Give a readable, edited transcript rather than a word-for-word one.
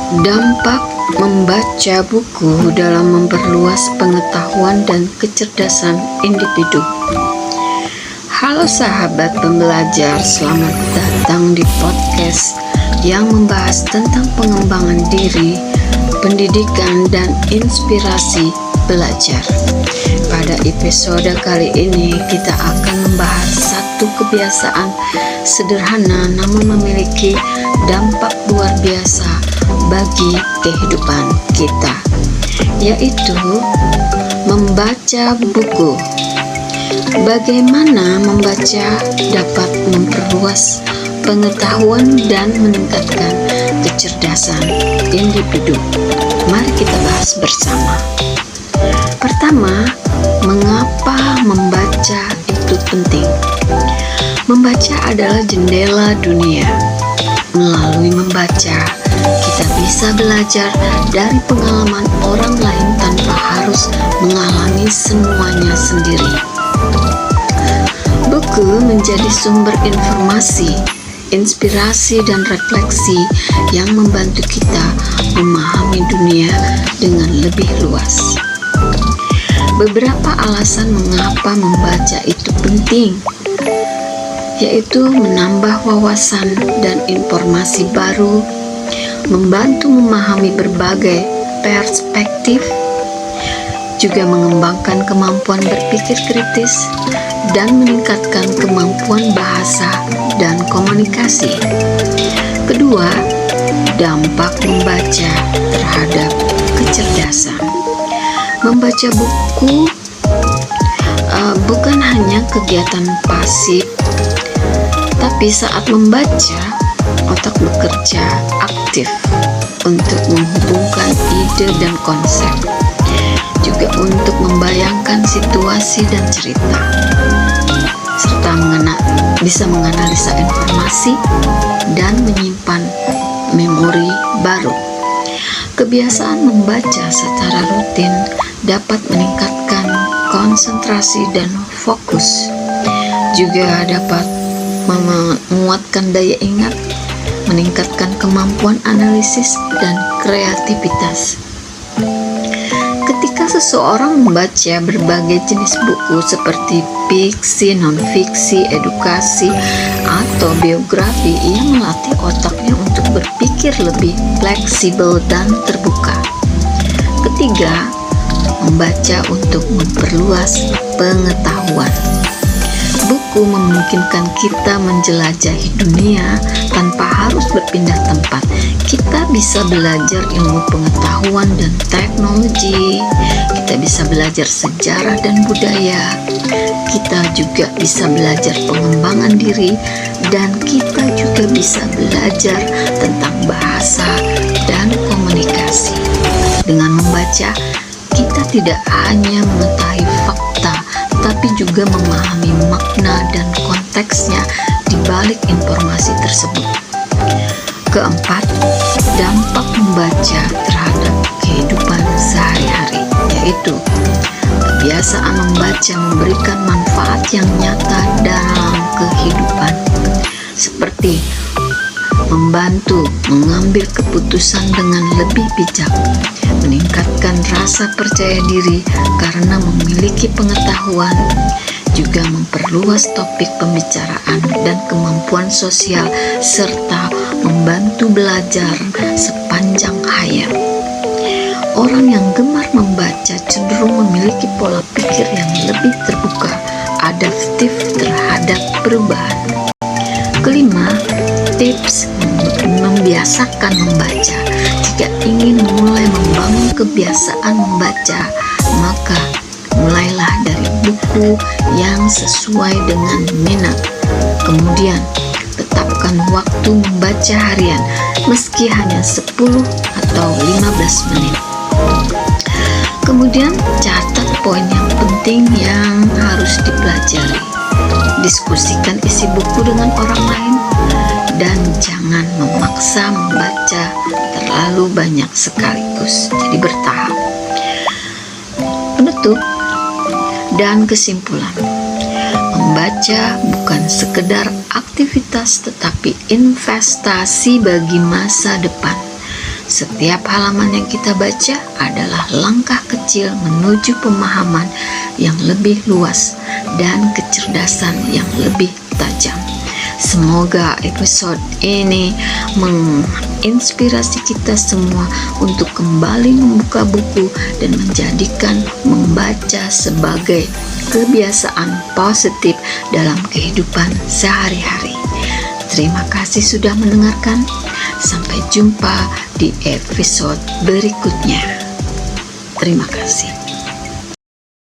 Dampak membaca buku dalam memperluas pengetahuan dan kecerdasan individu. Halo sahabat pembelajar, selamat datang di podcast yang membahas tentang pengembangan diri, pendidikan, dan inspirasi belajar. Pada episode kali ini kita akan membahas satu kebiasaan sederhana namun memiliki dampak luar biasa bagi kehidupan kita, yaitu membaca buku. Bagaimana membaca dapat memperluas pengetahuan dan meningkatkan kecerdasan individu? Mari kita bahas bersama. Pertama, mengapa membaca itu penting? Membaca adalah jendela dunia. Melalui membaca, kita bisa belajar dari pengalaman orang lain tanpa harus mengalami semuanya sendiri. Buku menjadi sumber informasi, inspirasi, dan refleksi yang membantu kita memahami dunia dengan lebih luas. Beberapa alasan mengapa membaca itu penting, yaitu menambah wawasan dan informasi baru, membantu memahami berbagai perspektif, juga mengembangkan kemampuan berpikir kritis, dan meningkatkan kemampuan bahasa dan komunikasi. Kedua, dampak membaca terhadap kecerdasan. Membaca buku bukan hanya kegiatan pasif, tapi saat membaca, otak bekerja aktif untuk menghubungkan ide dan konsep, juga untuk membayangkan situasi dan cerita, serta bisa menganalisa informasi dan menyimpan memori baru. Kebiasaan membaca secara rutin dapat meningkatkan konsentrasi dan fokus, juga dapat menguatkan daya ingat, meningkatkan kemampuan analisis dan kreativitas. Ketika seseorang membaca berbagai jenis buku seperti fiksi, non-fiksi, edukasi, atau biografi, ia melatih otaknya untuk berpikir lebih fleksibel dan terbuka. Ketiga, membaca untuk memperluas pengetahuan. Buku memungkinkan kita menjelajahi dunia tanpa harus berpindah tempat. Kita bisa belajar ilmu pengetahuan dan teknologi, kita bisa belajar sejarah dan budaya, kita juga bisa belajar pengembangan diri, dan kita juga bisa belajar tentang bahasa dan komunikasi. Dengan membaca, kita tidak hanya mengetahui fakta, tetapi juga memahami makna dan konteksnya di balik informasi tersebut. Keempat, dampak membaca terhadap kehidupan sehari-hari, yaitu kebiasaan membaca memberikan manfaat yang nyata dalam kehidupan, seperti membantu mengambil keputusan dengan lebih bijak, meningkatkan rasa percaya diri karena memiliki pengetahuan, juga memperluas topik pembicaraan dan kemampuan sosial, serta membantu belajar sepanjang hayat. Orang yang gemar membaca cenderung memiliki pola pikir yang lebih terbuka, adaptif terhadap perubahan. Kelima, tips membiasakan membaca. Jika ingin mulai membangun kebiasaan membaca, maka mulailah dari buku yang sesuai dengan minat. Kemudian, tetapkan waktu membaca harian, meski hanya 10 atau 15 menit. Kemudian, catat poin yang penting yang harus dipelajari. Diskusikan isi buku dengan orang lain, dan jangan memaksa membaca terlalu banyak sekaligus. Jadi bertahap. Penutup dan kesimpulan. Membaca bukan sekedar aktivitas tetapi investasi bagi masa depan. Setiap halaman yang kita baca adalah langkah kecil menuju pemahaman yang lebih luas dan kecerdasan yang lebih tajam. Semoga episode ini menginspirasi kita semua untuk kembali membuka buku dan menjadikan membaca sebagai kebiasaan positif dalam kehidupan sehari-hari. Terima kasih sudah mendengarkan. Sampai jumpa di episode berikutnya. Terima kasih.